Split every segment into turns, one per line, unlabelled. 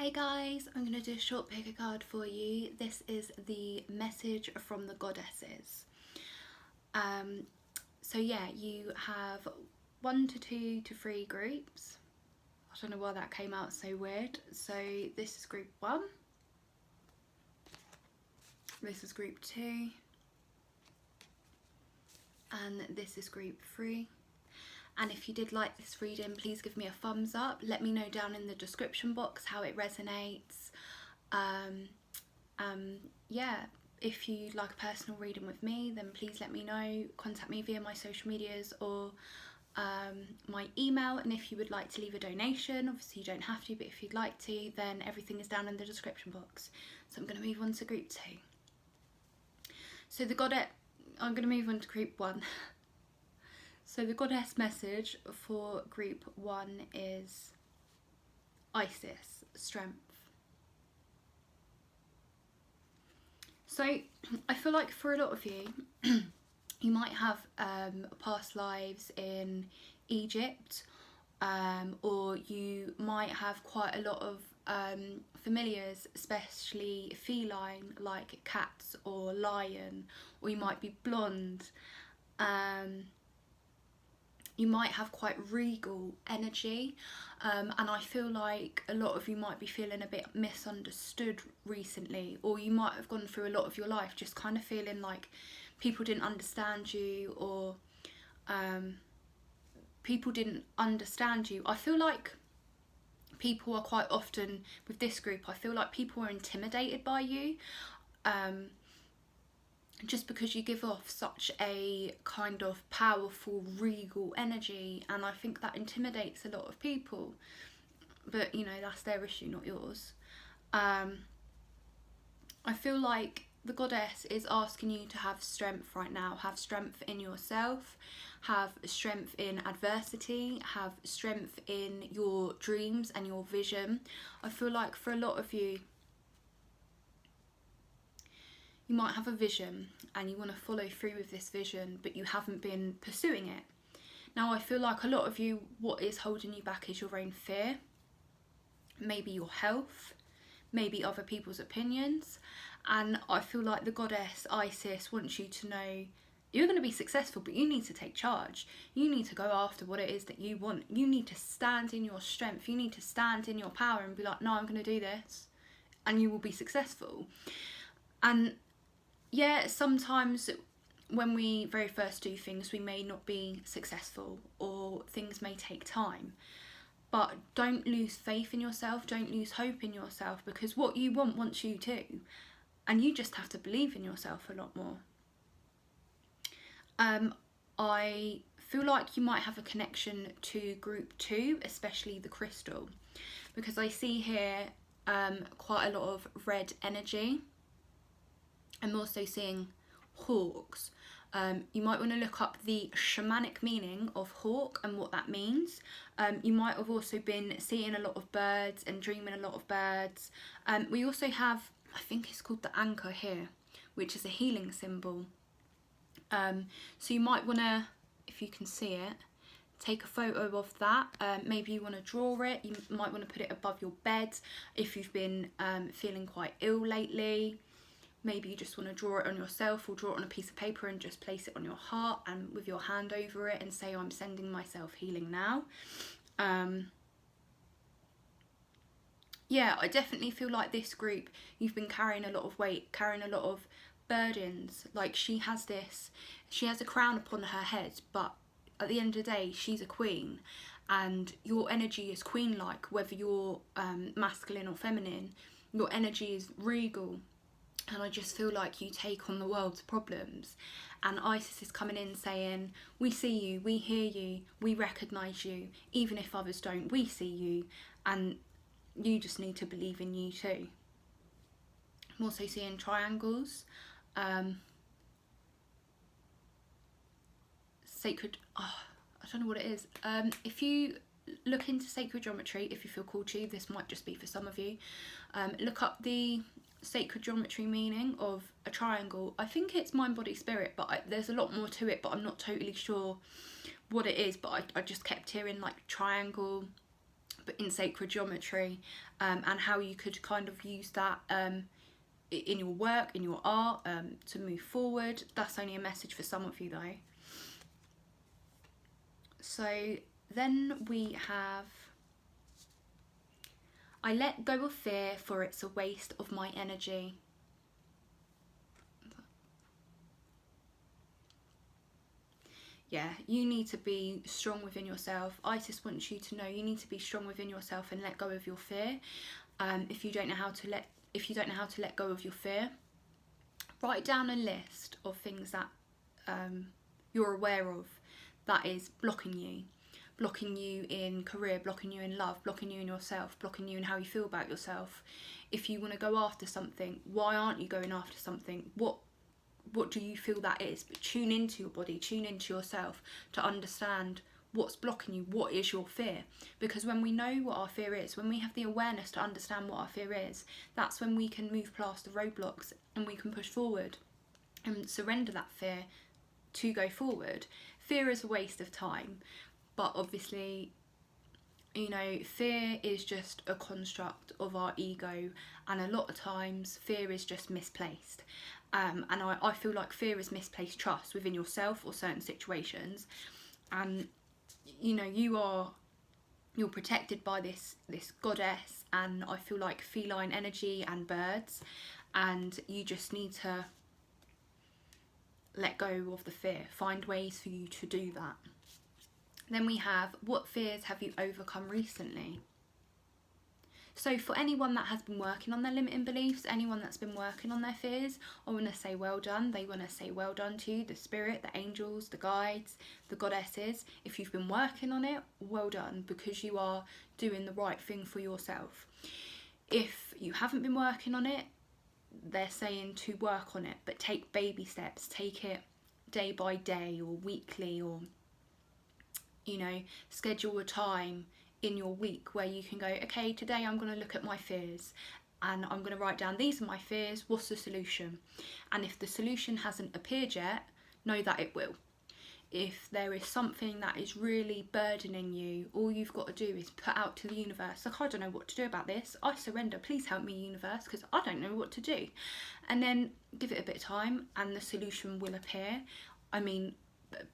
Hey guys, I'm going to do a short pick a card for you. This is the message from the goddesses. So yeah, you have 1 to 2 to 3 groups. I don't know why that came out so weird. So this is group 1. This is group 2. And this is group 3. And if you did like this reading, please give me a thumbs up. Let me know down in the description box how it resonates. Yeah, if you'd like a personal reading with me, then please let me know. Contact me via my social medias or my email. And if you would like to leave a donation, obviously you don't have to, but if you'd like to, then everything is down in the description box. So I'm going to move on to group 2. So I'm going to move on to group 1. So the goddess message for group 1 is Isis, strength. So I feel like for a lot of you, you might have past lives in Egypt, or you might have quite a lot of familiars, especially feline, like cats or lion, or you might be blonde. You might have quite regal energy, and I feel like a lot of you might be feeling a bit misunderstood recently, or you might have gone through a lot of your life just kind of feeling like people didn't understand you, or people didn't understand you. I feel like people are quite often, with this group, I feel like people are intimidated by you. Just because you give off such a kind of powerful, regal energy, and I think that intimidates a lot of people. But, you know, that's their issue, not yours. I feel like the goddess is asking you to have strength right now. Have strength in yourself, have strength in adversity, have strength in your dreams and your vision. I feel like for a lot of you, you might have a vision and you want to follow through with this vision, but you haven't been pursuing it. Now, I feel like a lot of you, what is holding you back is your own fear, maybe your health, maybe other people's opinions. And I feel like the goddess Isis wants you to know you're going to be successful, but you need to take charge. You need to go after what it is that you want. You need to stand in your strength. You need to stand in your power and be like, no, I'm going to do this. And you will be successful. And yeah, sometimes when we very first do things, we may not be successful, or things may take time. But don't lose faith in yourself, don't lose hope in yourself, because what you want wants you too. And you just have to believe in yourself a lot more. I feel like you might have a connection to group 2, especially the crystal, because I see here quite a lot of red energy. I'm also seeing hawks. You might want to look up the shamanic meaning of hawk and what that means. You might have also been seeing a lot of birds and dreaming a lot of birds. We also have, I think it's called the anchor here, which is a healing symbol. So you might want to, if you can see it, take a photo of that. Maybe you want to draw it. You might want to put it above your bed if you've been feeling quite ill lately. Maybe you just want to draw it on yourself, or draw it on a piece of paper and just place it on your heart and with your hand over it and say, I'm sending myself healing now. Yeah, I definitely feel like this group, you've been carrying a lot of weight, carrying a lot of burdens. Like she has a crown upon her head, but at the end of the day, she's a queen, and your energy is queen-like, whether you're masculine or feminine. Your energy is regal. And I just feel like you take on the world's problems. And Isis is coming in saying, we see you, we hear you, we recognise you. Even if others don't, we see you. And you just need to believe in you too. I'm also seeing triangles. Sacred, I don't know what it is. If you look into sacred geometry, if you feel called to, this might just be for some of you. Look up the sacred geometry meaning of a triangle. I think it's mind, body, spirit, but there's a lot more to it, but I'm not totally sure what it is. But I just kept hearing like triangle, but in sacred geometry, and how you could kind of use that in your work, in your art, to move forward. That's only a message for some of you though. So then we have, I let go of fear, for it's a waste of my energy. Yeah, you need to be strong within yourself. I just want you to know you need to be strong within yourself and let go of your fear. If you don't know how to let go of your fear, write down a list of things that you're aware of that is blocking you in career, blocking you in love, blocking you in yourself, blocking you in how you feel about yourself. If you want to go after something, why aren't you going after something? What do you feel that is? But tune into your body, tune into yourself to understand what's blocking you, what is your fear. Because when we know what our fear is, when we have the awareness to understand what our fear is, that's when we can move past the roadblocks and we can push forward and surrender that fear to go forward. Fear is a waste of time, but obviously, you know, fear is just a construct of our ego, and a lot of times fear is just misplaced. And I feel like fear is misplaced trust within yourself or certain situations. And you know, you're protected by this goddess, and I feel like feline energy and birds, and you just need to let go of the fear. Find ways for you to do that. Then we have, what fears have you overcome recently? So for anyone that has been working on their limiting beliefs, anyone that's been working on their fears, I want to say well done. They want to say well done to you, the spirit, the angels, the guides, the goddesses. If you've been working on it, well done, because you are doing the right thing for yourself. If you haven't been working on it, they're saying to work on it, but take baby steps. Take it day by day or weekly, or, you know, schedule a time in your week where you can go, okay, today I'm going to look at my fears and I'm going to write down, these are my fears, what's the solution? And if the solution hasn't appeared yet, know that it will. If there is something that is really burdening you, all you've got to do is put out to the universe, like, I don't know what to do about this, I surrender, please help me, universe, because I don't know what to do. And then give it a bit of time and the solution will appear. I mean,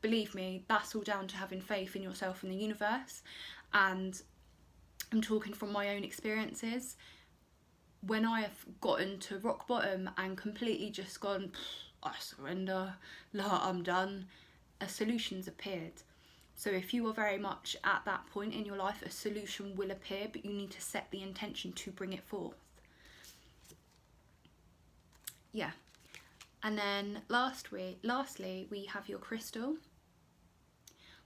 believe me, that's all down to having faith in yourself and the universe. And I'm talking from my own experiences. When I have gotten to rock bottom and completely just gone, I surrender, I'm done, a solution's appeared. So if you are very much at that point in your life, a solution will appear, but you need to set the intention to bring it forth. Yeah. And then lastly, we have your crystal,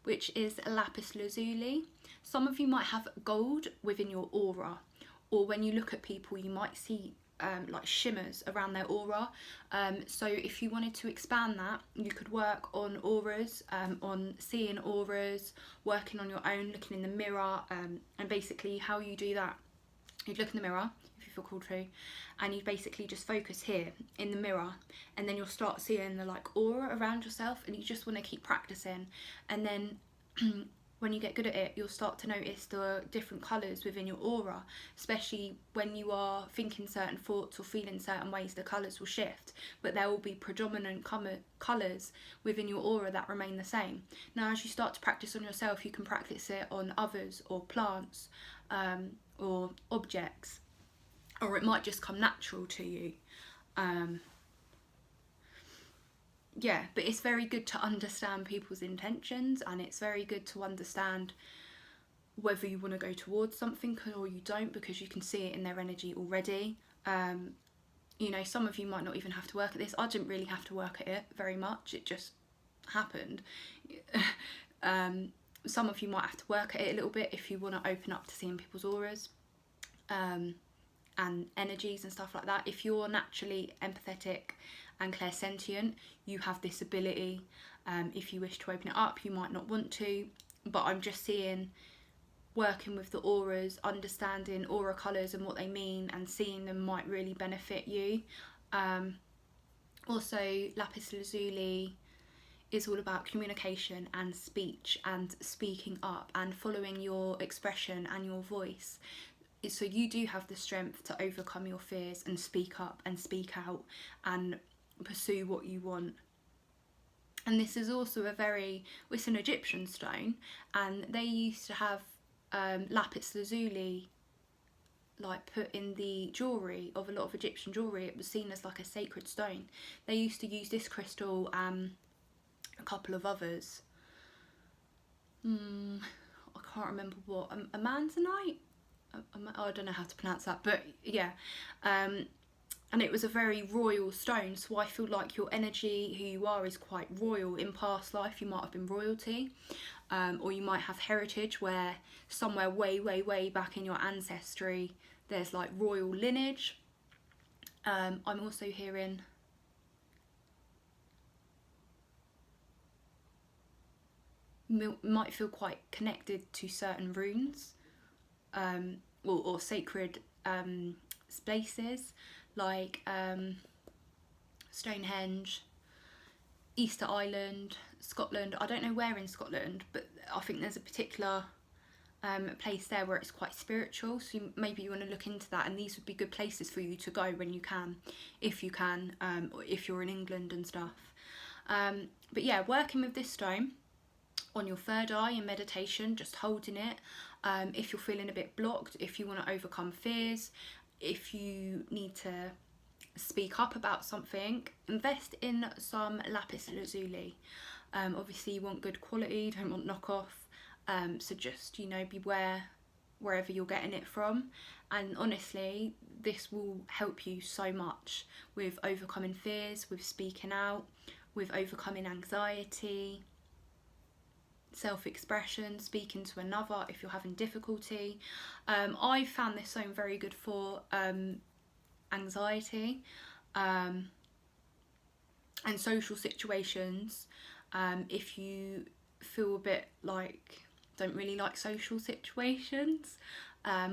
which is lapis lazuli. Some of you might have gold within your aura, or when you look at people, you might see like shimmers around their aura. So if you wanted to expand that, you could work on auras, on seeing auras, working on your own, looking in the mirror, and basically how you do that, you'd look in the mirror, if you feel called to, and you basically just focus here in the mirror, and then you'll start seeing the like aura around yourself, and you just want to keep practicing. And then when you get good at it, you'll start to notice the different colours within your aura, especially when you are thinking certain thoughts or feeling certain ways, the colours will shift, but there will be predominant colours within your aura that remain the same. Now, as you start to practice on yourself, you can practice it on others or plants, or objects, or it might just come natural to you. Yeah, but it's very good to understand people's intentions, and it's very good to understand whether you want to go towards something or you don't, because you can see it in their energy already. You know, some of you might not even have to work at this. I didn't really have to work at it very much, it just happened. Some of you might have to work at it a little bit if you want to open up to seeing people's auras and energies and stuff like that. If you're naturally empathetic and clairsentient, you have this ability. If you wish to open it up, you might not want to, but I'm just seeing working with the auras, understanding aura colours and what they mean, and seeing them might really benefit you. Also, lapis lazuli is all about communication and speech and speaking up and following your expression and your voice. So you do have the strength to overcome your fears and speak up and speak out and pursue what you want. And this is also it's an Egyptian stone, and they used to have lapis lazuli like put in the jewellery of a lot of Egyptian jewellery. It was seen as like a sacred stone. They used to use this crystal, a couple of others. I can't remember what, a manzanite? I don't know how to pronounce that, but yeah. And it was a very royal stone, so I feel like your energy, who you are, is quite royal. In past life you might have been royalty, or you might have heritage where somewhere way back in your ancestry there's like royal lineage. I'm also hearing might feel quite connected to certain runes, or sacred places like Stonehenge, Easter Island, Scotland. I don't know where in Scotland, but I think there's a particular place there where it's quite spiritual, so maybe you want to look into that, and these would be good places for you to go when you can, if you can, or if you're in England and stuff. But yeah, working with this stone on your third eye in meditation, just holding it, if you're feeling a bit blocked, if you want to overcome fears, if you need to speak up about something, invest in some lapis lazuli. Obviously you want good quality, you don't want knockoff, so just, beware wherever you're getting it from. And honestly, this will help you so much with overcoming fears, with speaking out, with overcoming anxiety, self-expression, speaking to another if you're having difficulty. I found this stone very good for anxiety and social situations. If you feel a bit like don't really like social situations,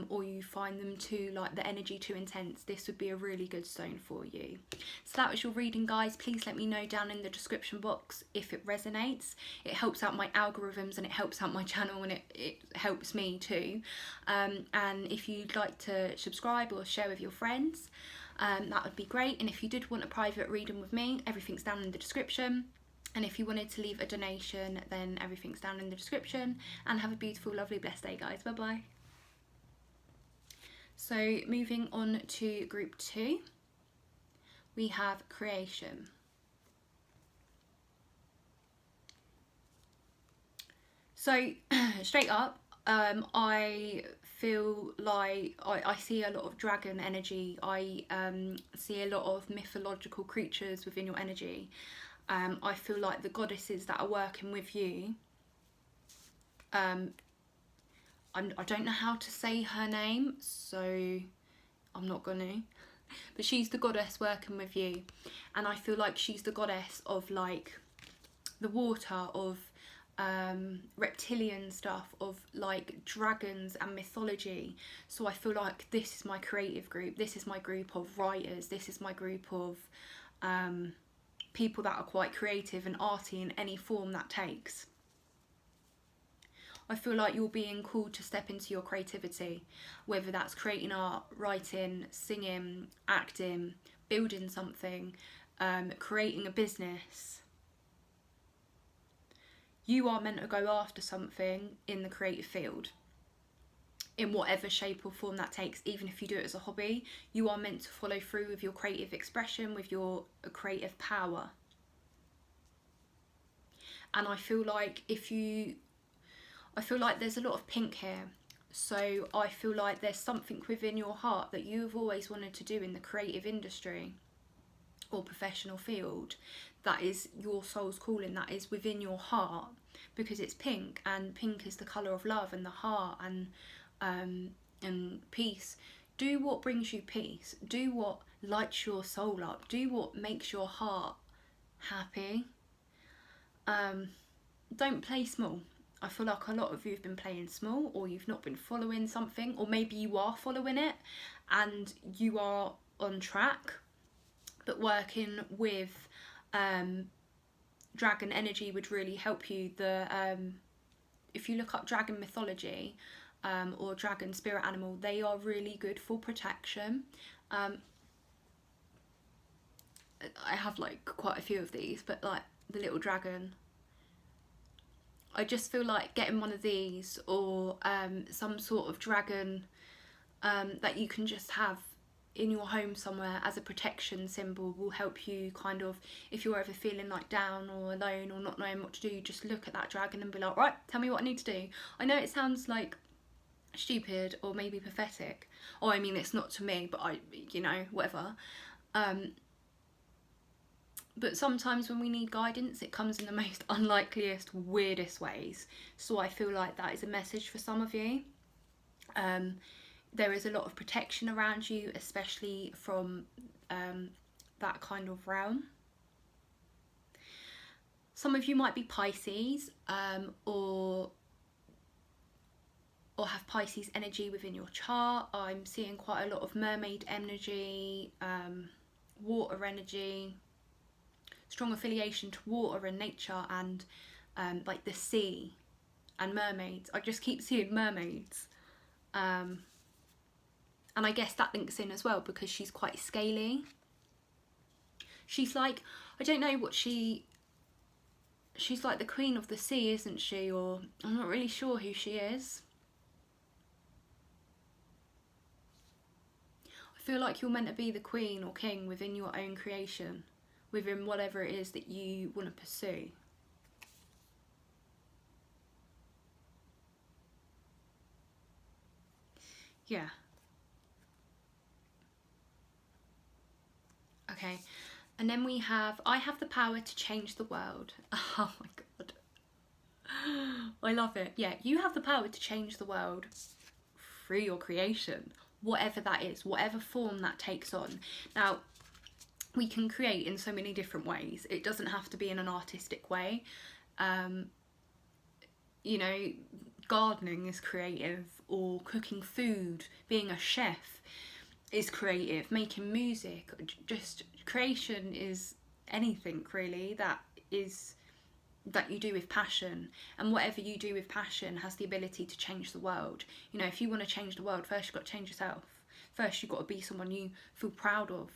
or you find them the energy too intense, this would be a really good stone for you. So that was your reading, guys. Please let me know down in the description box if it resonates. It helps out my algorithms and it helps out my channel, and it helps me too. And if you'd like to subscribe or share with your friends, that would be great. And if you did want a private reading with me, everything's down in the description. And if you wanted to leave a donation, then everything's down in the description. And have a beautiful, lovely, blessed day, guys. Bye bye. So moving on to group 2, we have creation. So straight up, I feel like I see a lot of dragon energy. I see a lot of mythological creatures within your energy. I feel like the goddesses that are working with you, I don't know how to say her name, so I'm not gonna, but she's the goddess working with you, and I feel like she's the goddess of like the water, of reptilian stuff, of like dragons and mythology. So I feel like this is my creative group, this is my group of writers, this is my group of people that are quite creative and arty in any form that takes. I feel like you're being called to step into your creativity, whether that's creating art, writing, singing, acting, building something, creating a business. You are meant to go after something in the creative field, in whatever shape or form that takes. Even if you do it as a hobby, you are meant to follow through with your creative expression, with your creative power. And I feel like there's a lot of pink here, so I feel like there's something within your heart that you've always wanted to do in the creative industry or professional field. That is your soul's calling, that is within your heart, because it's pink, and pink is the colour of love and the heart and peace. Do what brings you peace, do what lights your soul up, do what makes your heart happy. Don't play small. I feel like a lot of you have been playing small, or you've not been following something, or maybe you are following it and you are on track, but working with dragon energy would really help you. If you look up dragon mythology, or dragon spirit animal, they are really good for protection. I have like quite a few of these, but like the little dragon, I just feel like getting one of these, or some sort of dragon that you can just have in your home somewhere as a protection symbol, will help you kind of, if you're ever feeling like down or alone or not knowing what to do, just look at that dragon and be like, right, tell me what I need to do. I know it sounds like stupid or maybe pathetic, or I mean, it's not to me, but whatever. But sometimes when we need guidance, it comes in the most unlikeliest, weirdest ways. So I feel like that is a message for some of you. There is a lot of protection around you, especially from that kind of realm. Some of you might be Pisces, or have Pisces energy within your chart. I'm seeing quite a lot of mermaid energy, water energy, strong affiliation to water and nature, and like the sea and mermaids. I just keep seeing mermaids. And I guess that links in as well because she's quite scaly. She's like, I don't know what she's like the queen of the sea, isn't she? Or I'm not really sure who she is. I feel like you're meant to be the queen or king within your own creation, within whatever it is that you want to pursue. Yeah. Okay. And then we have, I have the power to change the world. Oh my God. I love it. Yeah, you have the power to change the world through your creation, whatever that is, whatever form that takes on. Now, we can create in so many different ways. It doesn't have to be in an artistic way. Gardening is creative, or cooking food, being a chef is creative, making music, just creation is anything really that you do with passion. And whatever you do with passion has the ability to change the world. If you want to change the world, first you've got to change yourself. First you've got to be someone you feel proud of.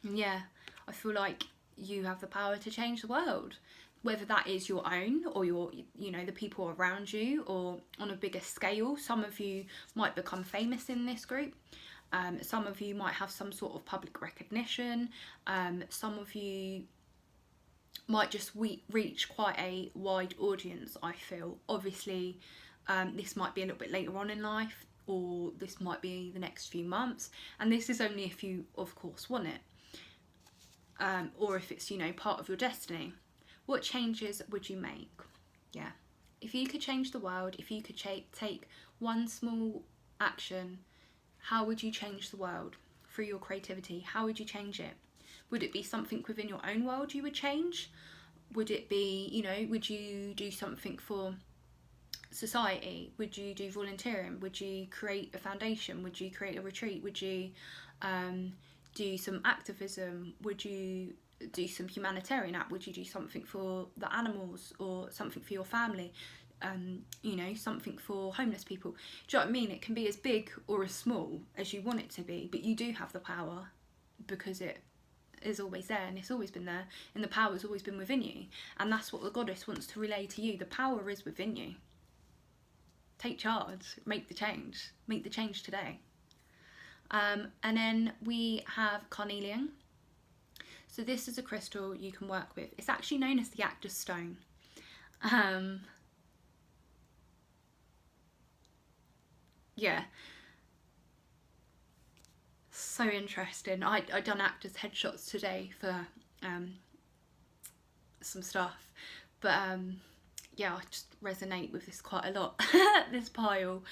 And yeah, I feel like you have the power to change the world, whether that is your own or the people around you, or on a bigger scale. Some of you might become famous in this group. Some of you might have some sort of public recognition. Some of you might just reach quite a wide audience, I feel. Obviously, this might be a little bit later on in life, or this might be the next few months. And this is only if you, of course, want it. Or if it's, part of your destiny. What changes would you make? Yeah. If you could change the world, if you could take one small action, how would you change the world through your creativity? How would you change it? Would it be something within your own world you would change? Would it be, would you do something for society? Would you do volunteering? Would you create a foundation? Would you create a retreat? Would you do some activism? Would you do some humanitarian act? Would you do something for the animals, or something for your family? Something for homeless people. Do you know what I mean? It can be as big or as small as you want it to be, but you do have the power because it is always there, and it's always been there, and the power has always been within you. And that's what the goddess wants to relay to you. The power is within you. Take charge, make the change today. And then we have carnelian. So this is a crystal you can work with. It's actually known as the actor's stone. Yeah, so interesting. I done actors headshots today for some stuff, but yeah, I just resonate with this quite a lot. This pile.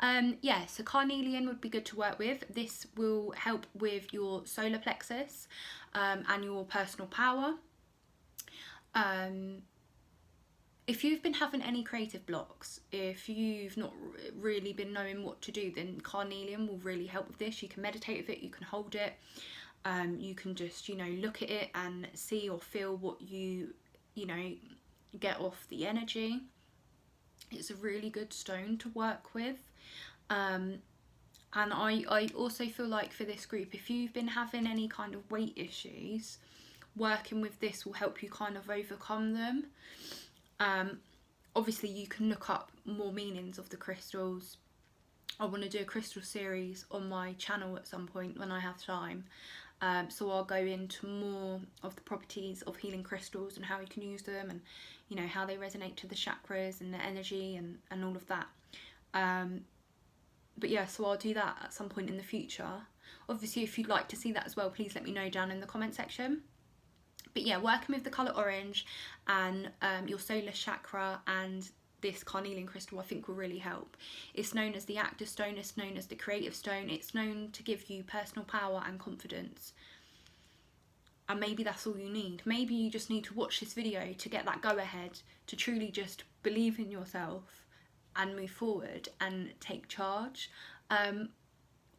Yeah, so carnelian would be good to work with. This will help with your solar plexus and your personal power. If you've been having any creative blocks, if you've not really been knowing what to do, then carnelian will really help with this. You can meditate with it, you can hold it. You can just, you know, look at it and see or feel what you know, get off the energy. It's a really good stone to work with. And I also feel like for this group, if you've been having any kind of weight issues, working with this will help you kind of overcome them. Obviously you can look up more meanings of the crystals. I want to do a crystal series on my channel at some point when I have time. So I'll go into more of the properties of healing crystals and how you can use them, and you know, how they resonate to the chakras and the energy and all of that. But yeah, so I'll do that at some point in the future. Obviously if you'd like to see that as well, please let me know down in the comment section. But yeah, working with the colour orange and your solar chakra and this carnelian crystal I think will really help. It's known as the active stone, it's known as the creative stone, it's known to give you personal power and confidence. And maybe that's all you need. Maybe you just need to watch this video to get that go ahead, to truly just believe in yourself and move forward and take charge.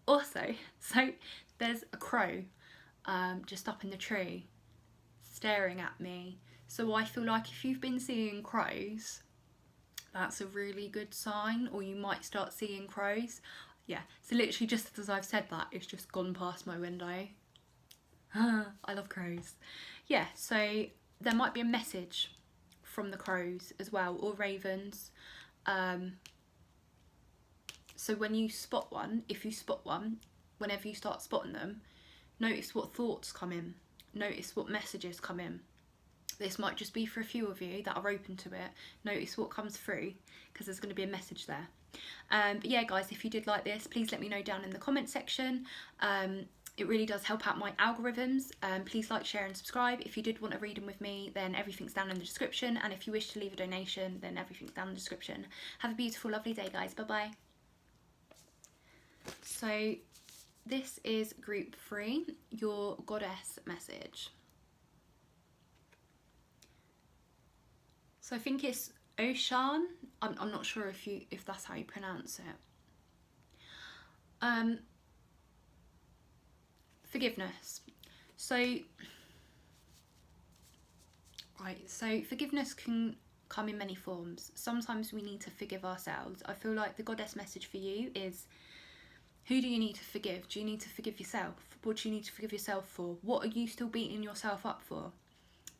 Also, so there's a crow just up in the tree staring at me. So I feel like if you've been seeing crows, that's a really good sign, or you might start seeing crows. Yeah, so literally just as I've said that, it's just gone past my window. I love crows. Yeah, so there might be a message from the crows as well, or ravens. So when you spot one, if you spot one, whenever you start spotting them, notice what thoughts come in, notice what messages come in. This might just be for a few of you that are open to it. Notice what comes through, because there's going to be a message there. But yeah guys, if you did like this, please let me know down in the comment section. It really does help out my algorithms. Please like, share and subscribe. If you did want a reading with me, then everything's down in the description, and if you wish to leave a donation, then everything's down in the description. Have a beautiful, lovely day guys. Bye bye. So this is group 3, your goddess message. So I think it's Oshan. I'm not sure if that's how you pronounce it. Forgiveness. So forgiveness can come in many forms. Sometimes we need to forgive ourselves. I feel like the goddess message for you is, who do you need to forgive? Do you need to forgive yourself? What do you need to forgive yourself for? What are you still beating yourself up for?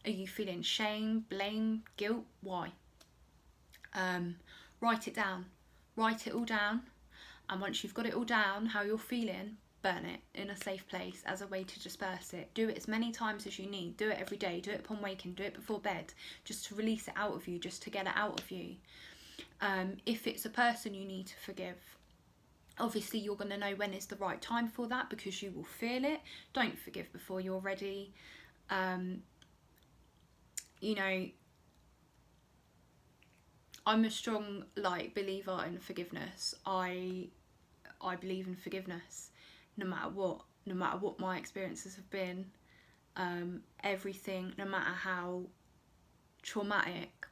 Are you feeling shame, blame, guilt? Why? Write it down. Write it all down. And once you've got it all down, how you're feeling, burn it in a safe place as a way to disperse it. Do it as many times as you need. Do it every day. Do it upon waking. Do it before bed. Just to release it out of you. Just to get it out of you. If it's a person you need to forgive, obviously you're going to know when is the right time for that, because you will feel it. Don't forgive before you're ready. You know, I'm a strong believer in forgiveness. I believe in forgiveness no matter what my experiences have been. Everything, no matter how traumatic,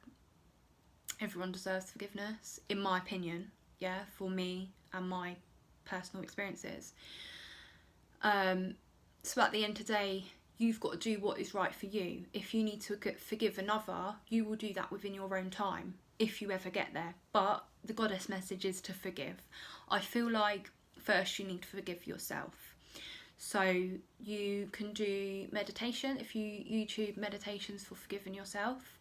everyone deserves forgiveness, in my opinion. Yeah, for me and my personal experiences. So at the end of the day, you've got to do what is right for you. If you need to forgive another, you will do that within your own time, if you ever get there. But the goddess message is to forgive. I feel like first you need to forgive yourself. So you can do meditation. If you YouTube meditations for forgiving yourself,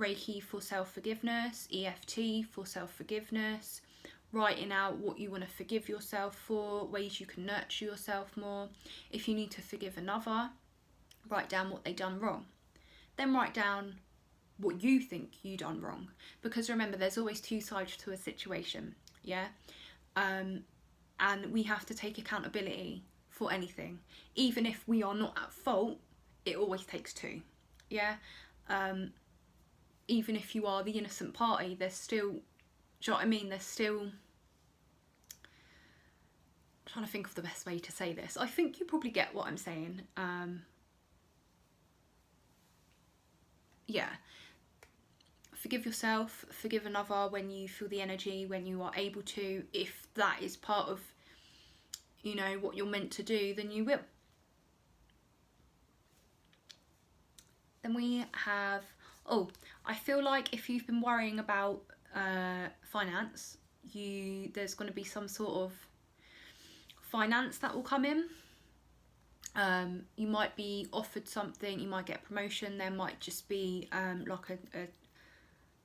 reiki for self-forgiveness, EFT for self-forgiveness, writing out what you want to forgive yourself for, ways you can nurture yourself more. If you need to forgive another, write down what they done wrong. Then write down what you think you done wrong. Because remember, there's always two sides to a situation, yeah? And we have to take accountability for anything. Even if we are not at fault, it always takes two, yeah? Even if you are the innocent party, there's still, do you know what I mean? There's still, I'm trying to think of the best way to say this. I think you probably get what I'm saying. Yeah, forgive yourself, forgive another when you feel the energy, when you are able to. If that is part of, you know, what you're meant to do, then you will. Then we have, oh, I feel like if you've been worrying about finance, there's going to be some sort of finance that will come in. You might be offered something, you might get a promotion, there might just be like a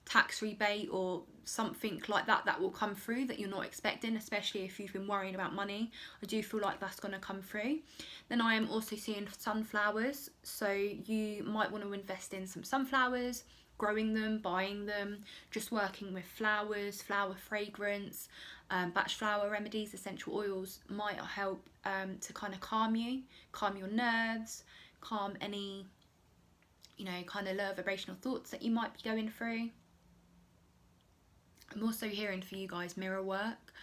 tax rebate or something like that that will come through that you're not expecting, especially if you've been worrying about money. I do feel like that's going to come through. Then I am also seeing sunflowers, so you might want to invest in some sunflowers, growing them, buying them, just working with flowers, flower fragrance, batch flower remedies, essential oils might help to kind of calm your nerves, calm any, you know, kind of low vibrational thoughts that you might be going through. I'm also hearing for you guys mirror work.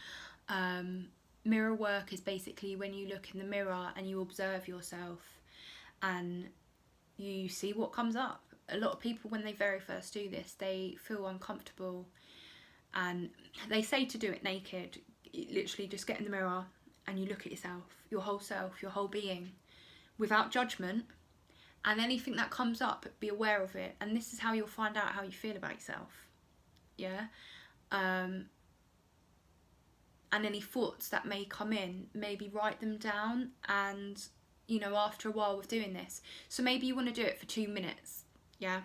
Mirror work is basically when you look in the mirror and you observe yourself and you see what comes up. A lot of people, when they very first do this, they feel uncomfortable and they say to do it naked. Literally just get in the mirror and you look at yourself, your whole being, without judgment, and anything that comes up, be aware of it. And this is how you'll find out how you feel about yourself. Yeah. And any thoughts that may come in, maybe write them down, and you know, after a while with doing this, so maybe you want to do it for 2 minutes, yeah,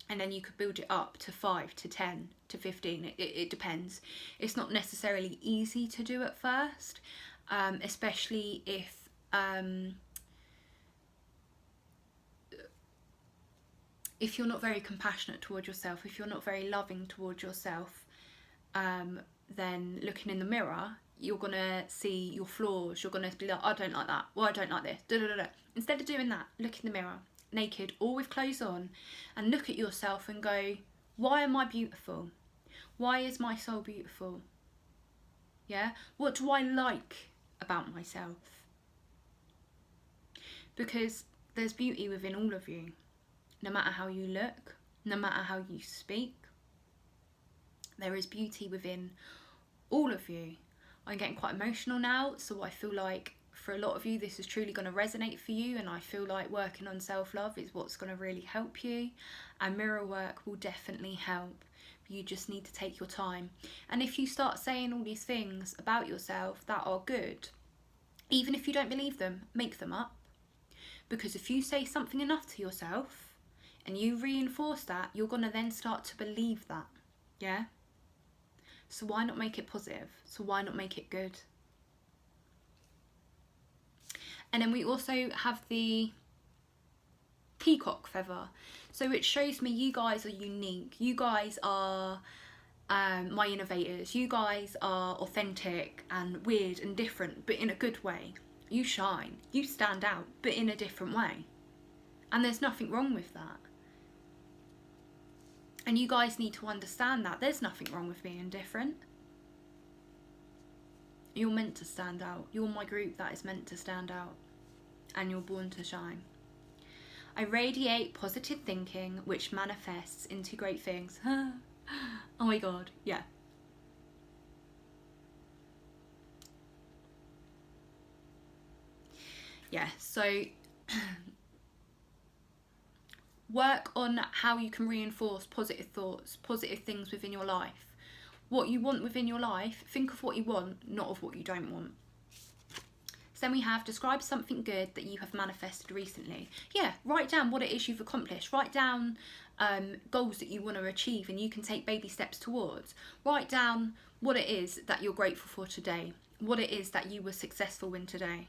and then you could build it up to 5 to 10 to 15. It depends. It's not necessarily easy to do at first, especially if you're not very compassionate towards yourself, if you're not very loving towards yourself, then looking in the mirror, you're gonna see your flaws. You're gonna be like, I don't like that. Well, I don't like this. Da, da, da, da. Instead of doing that, look in the mirror, naked or with clothes on, and look at yourself and go, why am I beautiful? Why is my soul beautiful? Yeah? What do I like about myself? Because there's beauty within all of you. No matter how you look, no matter how you speak, there is beauty within all of you. I'm getting quite emotional now, so I feel like for a lot of you this is truly going to resonate for you, and I feel like working on self-love is what's going to really help you, and mirror work will definitely help. You just need to take your time. And if you start saying all these things about yourself that are good, even if you don't believe them, make them up. Because if you say something enough to yourself and you reinforce that, you're going to then start to believe that. Yeah? So why not make it positive? So why not make it good? And then we also have the peacock feather. So it shows me you guys are unique. You guys are my innovators. You guys are authentic and weird and different, but in a good way. You shine. You stand out, but in a different way. And there's nothing wrong with that. And you guys need to understand that there's nothing wrong with being different. You're meant to stand out. You're my group that is meant to stand out. And you're born to shine. I radiate positive thinking, which manifests into great things. Oh my God, yeah. Yeah, so work on how you can reinforce positive thoughts, positive things within your life. What you want within your life, think of what you want, not of what you don't want. So then we have, describe something good that you have manifested recently. Yeah, write down what it is you've accomplished. Write down goals that you want to achieve and you can take baby steps towards. Write down what it is that you're grateful for today. What it is that you were successful in today.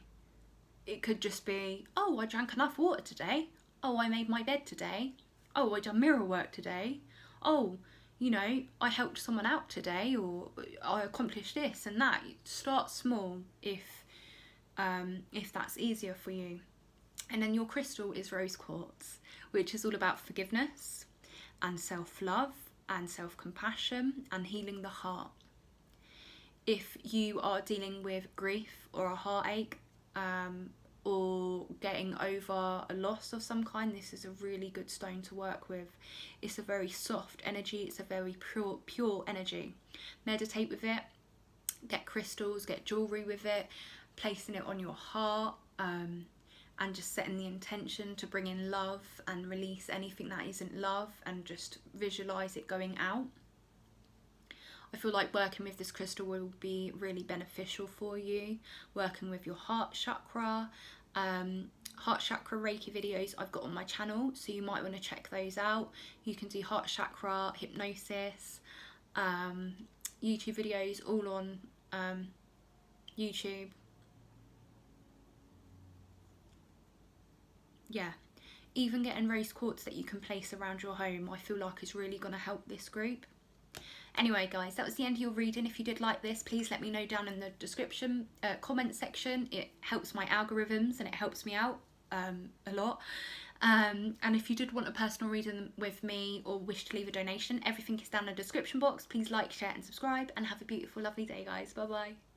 It could just be, oh, I drank enough water today. Oh, I made my bed today. Oh, I done mirror work today. Oh, you know, I helped someone out today, or I accomplished this and that. Start small if that's easier for you. And then your crystal is rose quartz, which is all about forgiveness and self-love and self-compassion and healing the heart. If you are dealing with grief or a heartache, or getting over a loss of some kind, this is a really good stone to work with. It's a very soft energy, it's a very pure energy. Meditate with it, get crystals, get jewellery with it, placing it on your heart, and and just setting the intention to bring in love and release anything that isn't love, and just visualize it going out. I feel like working with this crystal will be really beneficial for you, working with your heart chakra. Heart chakra Reiki videos I've got on my channel, so you might want to check those out. You can do heart chakra, hypnosis, YouTube videos, all on YouTube. Yeah, even getting rose quartz that you can place around your home, I feel like is really going to help this group. Anyway guys, that was the end of your reading. If you did like this, please let me know down in the description comment section. It helps my algorithms and it helps me out a lot. And if you did want a personal reading with me or wish to leave a donation, everything is down in the description box. Please like, share and subscribe, and have a beautiful lovely day guys. Bye bye.